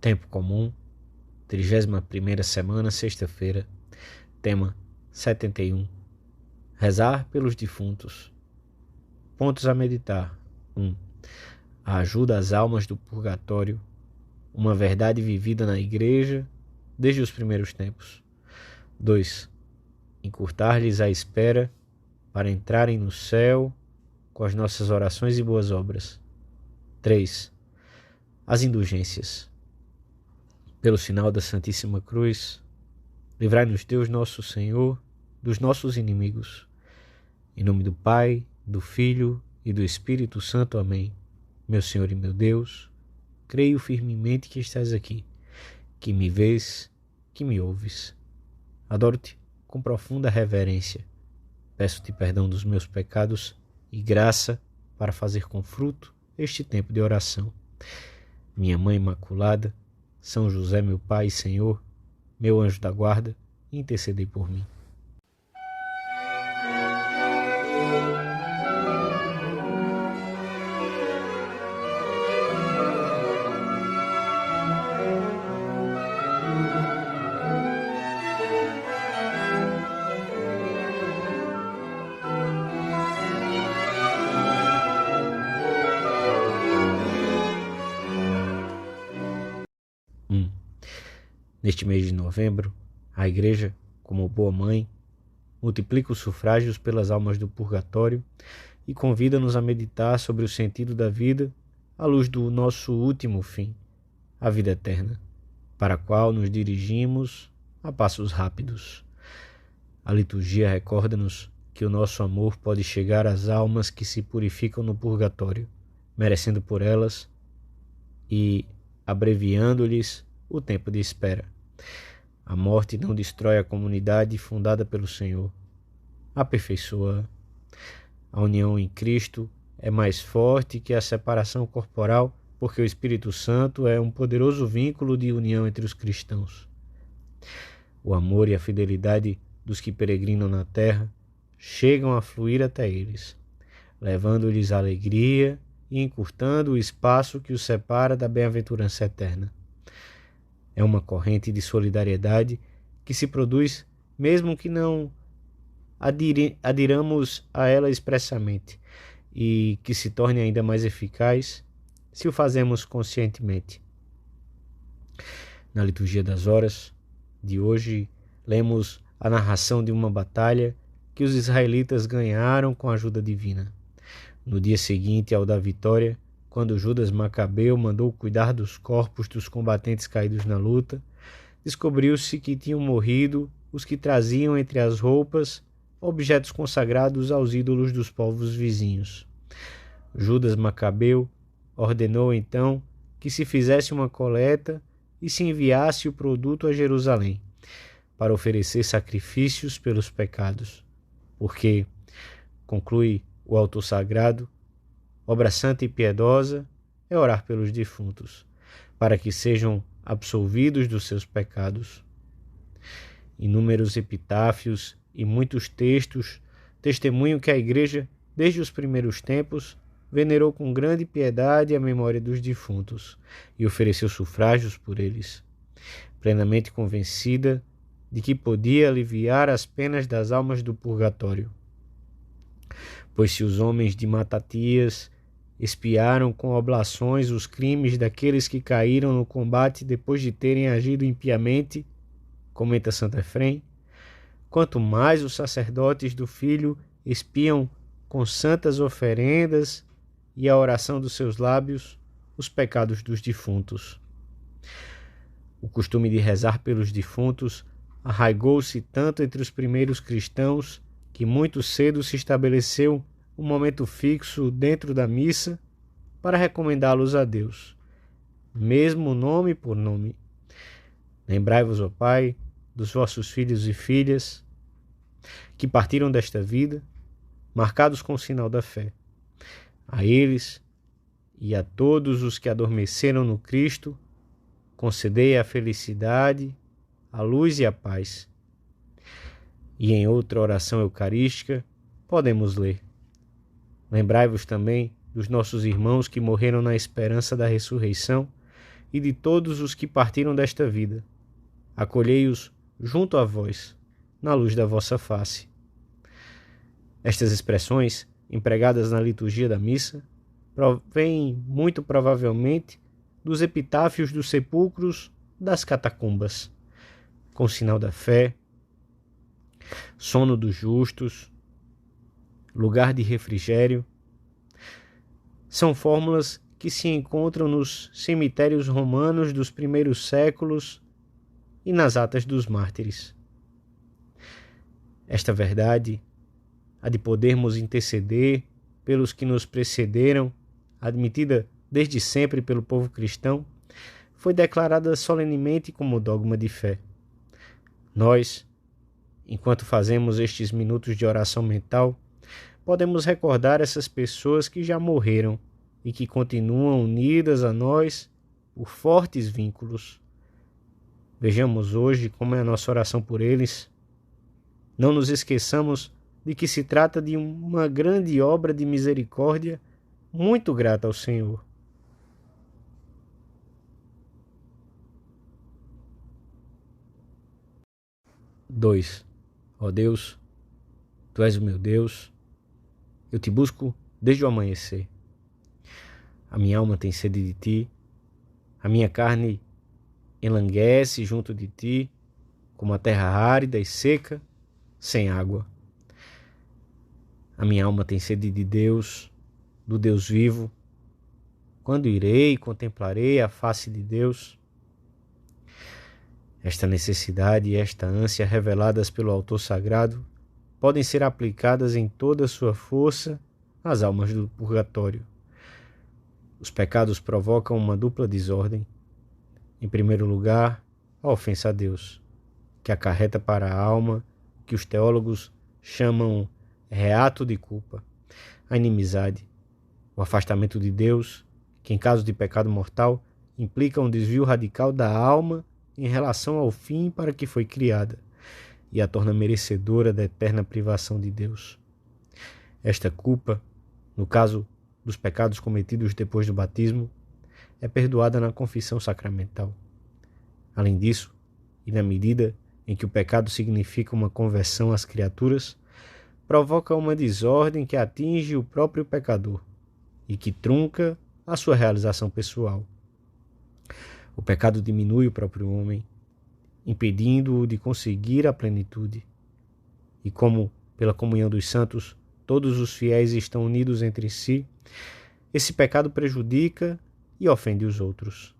Tempo comum, 31ª semana, sexta-feira. Tema 71. Rezar pelos defuntos. Pontos a meditar. 1. A ajuda às almas do purgatório, uma verdade vivida na Igreja desde os primeiros tempos. 2. Encurtar-lhes a espera para entrarem no céu com as nossas orações e boas obras. 3. As indulgências. Pelo sinal da Santíssima Cruz, livrai-nos Deus nosso Senhor dos nossos inimigos. Em nome do Pai, do Filho e do Espírito Santo. Amém. Meu Senhor e meu Deus, creio firmemente que estás aqui, que me vês, que me ouves. Adoro-te com profunda reverência. Peço-te perdão dos meus pecados e graça para fazer com fruto este tempo de oração. Minha Mãe Imaculada, São José, meu Pai e Senhor, meu anjo da guarda, intercedei por mim. Neste mês de novembro, a Igreja, como boa mãe, multiplica os sufrágios pelas almas do purgatório e convida-nos a meditar sobre o sentido da vida à luz do nosso último fim, a vida eterna, para a qual nos dirigimos a passos rápidos. A liturgia recorda-nos que o nosso amor pode chegar às almas que se purificam no purgatório, merecendo por elas e abreviando-lhes o tempo de espera. A morte não destrói a comunidade fundada pelo Senhor. Aperfeiçoa-a. A união em Cristo é mais forte que a separação corporal, porque o Espírito Santo é um poderoso vínculo de união entre os cristãos. O amor e a fidelidade dos que peregrinam na terra chegam a fluir até eles, levando-lhes alegria e encurtando o espaço que os separa da bem-aventurança eterna. É uma corrente de solidariedade que se produz mesmo que não adiramos a ela expressamente e que se torne ainda mais eficaz se o fazemos conscientemente. Na liturgia das horas de hoje, lemos a narração de uma batalha que os israelitas ganharam com a ajuda divina. No dia seguinte ao da vitória, quando Judas Macabeu mandou cuidar dos corpos dos combatentes caídos na luta, descobriu-se que tinham morrido os que traziam entre as roupas objetos consagrados aos ídolos dos povos vizinhos. Judas Macabeu ordenou então que se fizesse uma coleta e se enviasse o produto a Jerusalém, para oferecer sacrifícios pelos pecados, porque, conclui o autor sagrado, obra santa e piedosa é orar pelos defuntos, para que sejam absolvidos dos seus pecados. Inúmeros epitáfios e muitos textos testemunham que a Igreja, desde os primeiros tempos, venerou com grande piedade a memória dos defuntos e ofereceu sufrágios por eles, plenamente convencida de que podia aliviar as penas das almas do purgatório. Pois se os homens de Matatias expiaram com oblações os crimes daqueles que caíram no combate depois de terem agido impiamente, comenta Santo Efrém, quanto mais os sacerdotes do Filho expiam com santas oferendas e a oração dos seus lábios os pecados dos defuntos. O costume de rezar pelos defuntos arraigou-se tanto entre os primeiros cristãos que muito cedo se estabeleceu um momento fixo dentro da missa para recomendá-los a Deus, mesmo nome por nome. Lembrai-vos, ó Pai, dos vossos filhos e filhas que partiram desta vida, marcados com o sinal da fé. A eles e a todos os que adormeceram no Cristo, concedei a felicidade, a luz e a paz. E em outra oração eucarística podemos ler: lembrai-vos também dos nossos irmãos que morreram na esperança da ressurreição e de todos os que partiram desta vida. Acolhei-os junto a vós, na luz da vossa face. Estas expressões, empregadas na liturgia da missa, provêm muito provavelmente dos epitáfios dos sepulcros das catacumbas, com sinal da fé, sono dos justos, lugar de refrigério. São fórmulas que se encontram nos cemitérios romanos dos primeiros séculos e nas atas dos mártires. Esta verdade, a de podermos interceder pelos que nos precederam, admitida desde sempre pelo povo cristão, foi declarada solenemente como dogma de fé. Nós, enquanto fazemos estes minutos de oração mental, podemos recordar essas pessoas que já morreram e que continuam unidas a nós por fortes vínculos. Vejamos hoje como é a nossa oração por eles. Não nos esqueçamos de que se trata de uma grande obra de misericórdia muito grata ao Senhor. Ó Deus, Tu és o meu Deus, eu te busco desde o amanhecer. A minha alma tem sede de Ti, a minha carne enlanguece junto de Ti, como a terra árida e seca, sem água. A minha alma tem sede de Deus, do Deus vivo. Quando irei e contemplarei a face de Deus? Esta necessidade e esta ânsia reveladas pelo autor sagrado podem ser aplicadas em toda a sua força às almas do purgatório. Os pecados provocam uma dupla desordem. Em primeiro lugar, a ofensa a Deus, que acarreta para a alma o que os teólogos chamam reato de culpa, a inimizade, o afastamento de Deus, que em caso de pecado mortal implica um desvio radical da alma em relação ao fim para que foi criada, e a torna merecedora da eterna privação de Deus. Esta culpa, no caso dos pecados cometidos depois do batismo, é perdoada na confissão sacramental. Além disso, e na medida em que o pecado significa uma conversão às criaturas, provoca uma desordem que atinge o próprio pecador e que trunca a sua realização pessoal. O pecado diminui o próprio homem, impedindo-o de conseguir a plenitude. E como, pela comunhão dos santos, todos os fiéis estão unidos entre si, esse pecado prejudica e ofende os outros.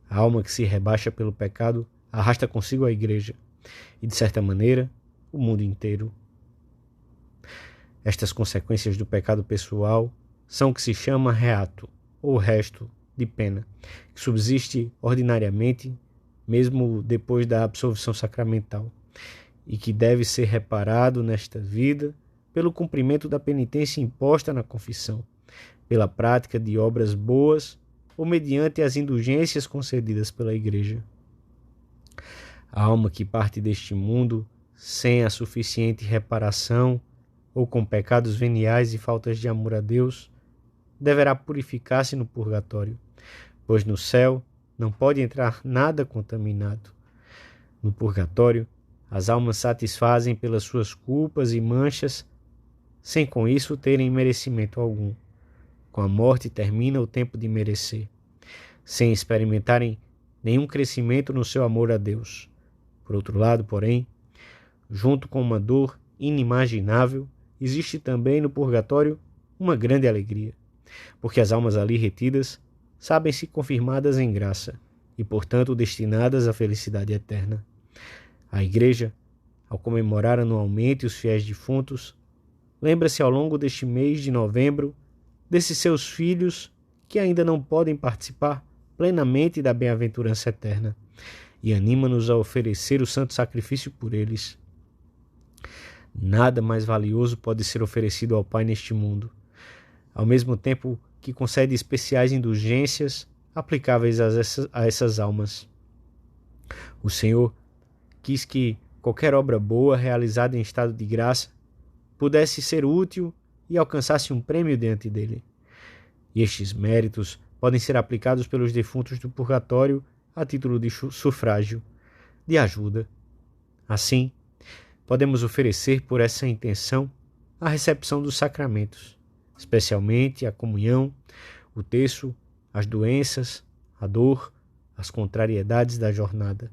A alma que se rebaixa pelo pecado arrasta consigo a igreja e, de certa maneira, o mundo inteiro. Estas consequências do pecado pessoal são o que se chama reato, ou resto de pena, que subsiste ordinariamente, mesmo depois da absolvição sacramental, e que deve ser reparado nesta vida pelo cumprimento da penitência imposta na confissão, pela prática de obras boas ou mediante as indulgências concedidas pela Igreja. A alma que parte deste mundo sem a suficiente reparação ou com pecados veniais e faltas de amor a Deus, deverá purificar-se no purgatório, pois no céu não pode entrar nada contaminado. No purgatório, as almas satisfazem pelas suas culpas e manchas, sem com isso terem merecimento algum. Com a morte termina o tempo de merecer, sem experimentarem nenhum crescimento no seu amor a Deus. Por outro lado, porém, junto com uma dor inimaginável, existe também no purgatório uma grande alegria, porque as almas ali retidas sabem-se confirmadas em graça e, portanto, destinadas à felicidade eterna. A Igreja, ao comemorar anualmente os fiéis defuntos, lembra-se ao longo deste mês de novembro desses seus filhos que ainda não podem participar plenamente da bem-aventurança eterna e anima-nos a oferecer o santo sacrifício por eles. Nada mais valioso pode ser oferecido ao Pai neste mundo, ao mesmo tempo que concede especiais indulgências aplicáveis a essas almas. O Senhor quis que qualquer obra boa realizada em estado de graça pudesse ser útil e alcançasse um prêmio diante dele. E estes méritos podem ser aplicados pelos defuntos do purgatório a título de sufrágio, de ajuda. Assim, podemos oferecer por essa intenção a recepção dos sacramentos, especialmente a comunhão, o terço, as doenças, a dor, as contrariedades da jornada.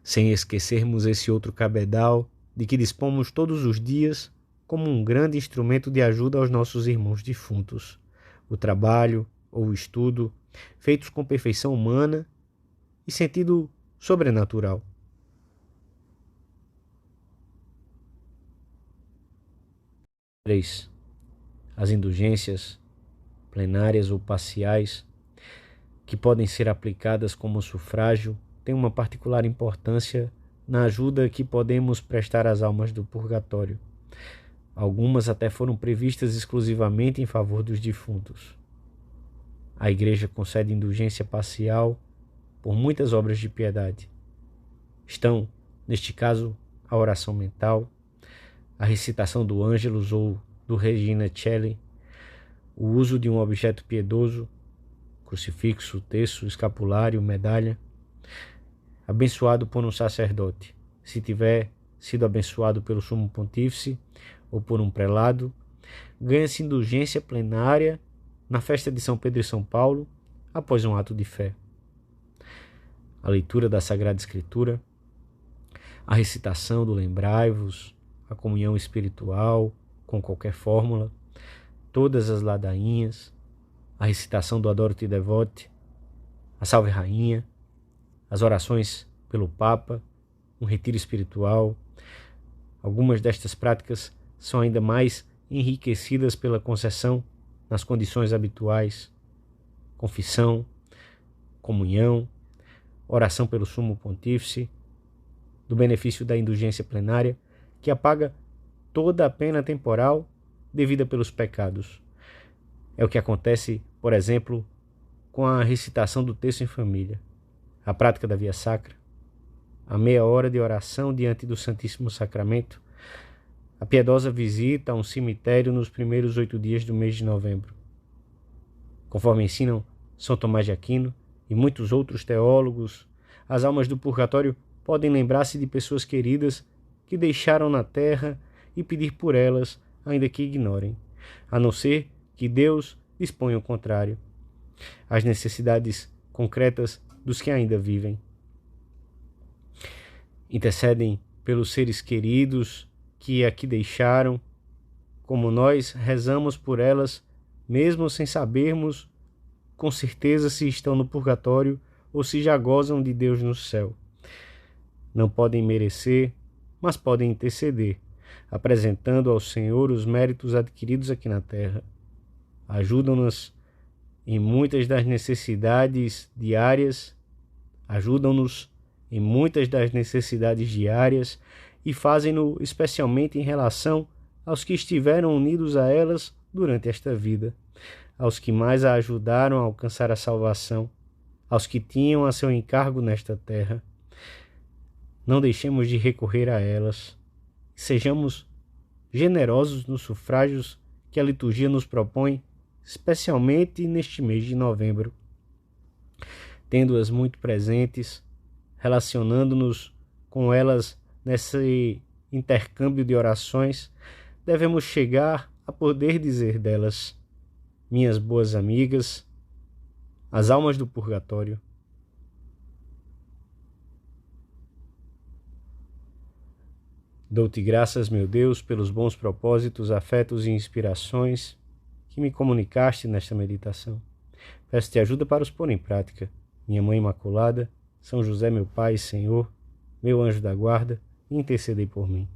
Sem esquecermos esse outro cabedal de que dispomos todos os dias como um grande instrumento de ajuda aos nossos irmãos defuntos, o trabalho ou o estudo, feitos com perfeição humana e sentido sobrenatural. As indulgências, plenárias ou parciais, que podem ser aplicadas como sufrágio, têm uma particular importância na ajuda que podemos prestar às almas do purgatório. Algumas até foram previstas exclusivamente em favor dos defuntos. A Igreja concede indulgência parcial por muitas obras de piedade. Estão, neste caso, a oração mental, a recitação do Ângelus ou do Regina Coeli, o uso de um objeto piedoso, crucifixo, terço, escapulário, medalha, abençoado por um sacerdote, se tiver sido abençoado pelo sumo pontífice ou por um prelado, ganha-se indulgência plenária na festa de São Pedro e São Paulo, após um ato de fé. A leitura da Sagrada Escritura, a recitação do Lembrai-vos, a comunhão espiritual com qualquer fórmula, todas as ladainhas, a recitação do Adoro-te Devote, a Salve Rainha, as orações pelo Papa, um retiro espiritual. Algumas destas práticas são ainda mais enriquecidas pela concessão nas condições habituais: confissão, comunhão, oração pelo Sumo Pontífice, do benefício da indulgência plenária, que apaga toda a pena temporal devida pelos pecados. É o que acontece, por exemplo, com a recitação do texto em família, a prática da via sacra, a meia hora de oração diante do Santíssimo Sacramento, a piedosa visita a um cemitério nos primeiros 8 dias do mês de novembro. Conforme ensinam São Tomás de Aquino e muitos outros teólogos, as almas do purgatório podem lembrar-se de pessoas queridas que deixaram na terra e pedir por elas, ainda que ignorem, a não ser que Deus disponha o contrário, as necessidades concretas dos que ainda vivem. Intercedem pelos seres queridos que aqui deixaram, como nós rezamos por elas, mesmo sem sabermos com certeza se estão no purgatório ou se já gozam de Deus no céu. Não podem merecer, mas podem interceder, apresentando ao Senhor os méritos adquiridos aqui na terra. Ajudam-nos em muitas das necessidades diárias, e fazem-no especialmente em relação aos que estiveram unidos a elas durante esta vida, aos que mais a ajudaram a alcançar a salvação, aos que tinham a seu encargo nesta terra. Não deixemos de recorrer a elas. Sejamos generosos nos sufrágios que a liturgia nos propõe, especialmente neste mês de novembro. Tendo-as muito presentes, relacionando-nos com elas nesse intercâmbio de orações, devemos chegar a poder dizer delas: minhas boas amigas, as almas do purgatório, dou-te graças, meu Deus, pelos bons propósitos, afetos e inspirações que me comunicaste nesta meditação. Peço-te ajuda para os pôr em prática. Minha Mãe Imaculada, São José, meu Pai e Senhor, meu anjo da guarda, intercedei por mim.